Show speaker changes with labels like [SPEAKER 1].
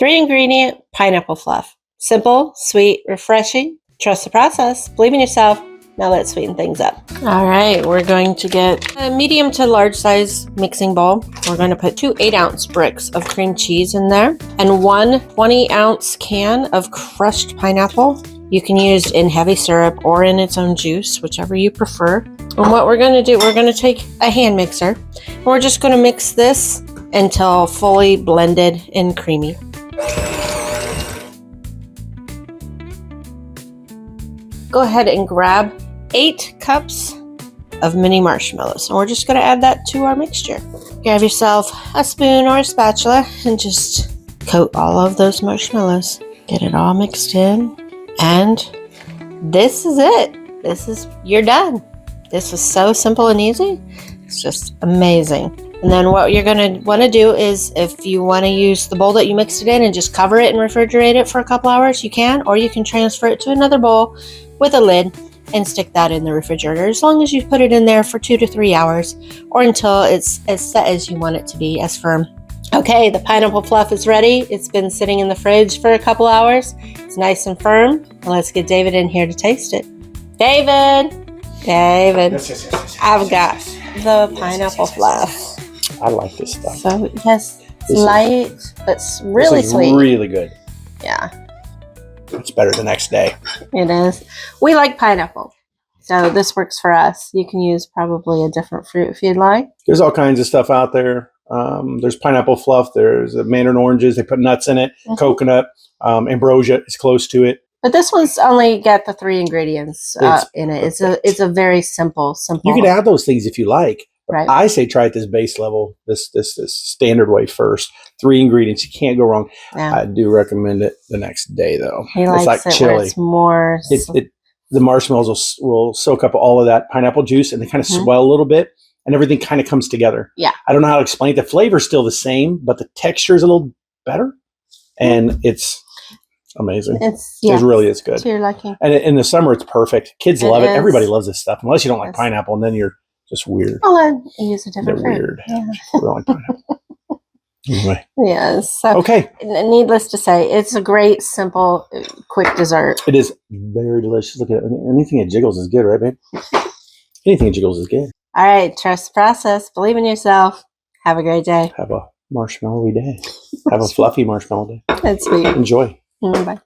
[SPEAKER 1] 3-ingredient pineapple fluff. Simple, sweet, refreshing. Trust the process. Believe in yourself. Now let's sweeten things up. All right, we're going to get a medium to large size mixing bowl. We're going to put 2 8-ounce bricks of cream cheese in there and 1 20-ounce can of crushed pineapple. You can use in heavy syrup or in its own juice, whichever you prefer. And what we're going to do, we're going to take a hand mixer and we're just going to mix this until fully blended and creamy. Go ahead and grab 8 cups of mini marshmallows, and we're just going to add that to our mixture. Grab yourself a spoon or a spatula and just coat all of those marshmallows. Get it all mixed in, and this is it. You're done. This was so simple and easy. It's just amazing. And then what you're going to want to do is, if you want to use the bowl that you mixed it in and just cover it and refrigerate it for a couple hours, you can, or you can transfer it to another bowl with a lid and stick that in the refrigerator, as long as you put it in there for 2 to 3 hours or until it's as set as you want it to be, as firm. Okay, the pineapple fluff is ready. It's been sitting in the fridge for a couple hours. It's nice and firm. And let's get David in here to taste it. David.
[SPEAKER 2] Yes.
[SPEAKER 1] I've got the pineapple fluff.
[SPEAKER 2] I like this stuff.
[SPEAKER 1] So yes, it's light, but it's really sweet.
[SPEAKER 2] Really good.
[SPEAKER 1] Yeah.
[SPEAKER 2] It's better the next day.
[SPEAKER 1] It is. We like pineapple, so this works for us. You can use probably a different fruit if you'd like.
[SPEAKER 2] There's all kinds of stuff out there. There's pineapple fluff. There's mandarin oranges. They put nuts in it. Mm-hmm. Coconut. Ambrosia is close to it.
[SPEAKER 1] But this one's only got the 3 ingredients in it. It's a very simple.
[SPEAKER 2] You can add those things if you like.
[SPEAKER 1] Right.
[SPEAKER 2] I say try at this base level, this standard way first. 3 ingredients. You can't go wrong. Yeah. I do recommend it the next day, though.
[SPEAKER 1] It's like chili. It's more.
[SPEAKER 2] The marshmallows will soak up all of that pineapple juice, and they kind of swell a little bit, and everything kind of comes together.
[SPEAKER 1] Yeah.
[SPEAKER 2] I don't know how to explain it. The flavor's still the same, but the texture is a little better, and it's amazing. It really is good.
[SPEAKER 1] To your liking.
[SPEAKER 2] And in the summer, it's perfect. Kids love it. Everybody loves this stuff, unless you don't like pineapple, and then you're just weird.
[SPEAKER 1] Well, then use a different fruit.
[SPEAKER 2] Weird. Yeah. We don't like pineapple. Anyway.
[SPEAKER 1] Yes. So,
[SPEAKER 2] okay.
[SPEAKER 1] Needless to say, it's a great, simple, quick dessert.
[SPEAKER 2] It is very delicious. Look at it. Anything that jiggles is good, right, babe? Anything that jiggles is good.
[SPEAKER 1] All right. Trust the process. Believe in yourself. Have a great day.
[SPEAKER 2] Have a marshmallowy day. Have a fluffy marshmallow day.
[SPEAKER 1] That's sweet.
[SPEAKER 2] Enjoy.
[SPEAKER 1] Bye.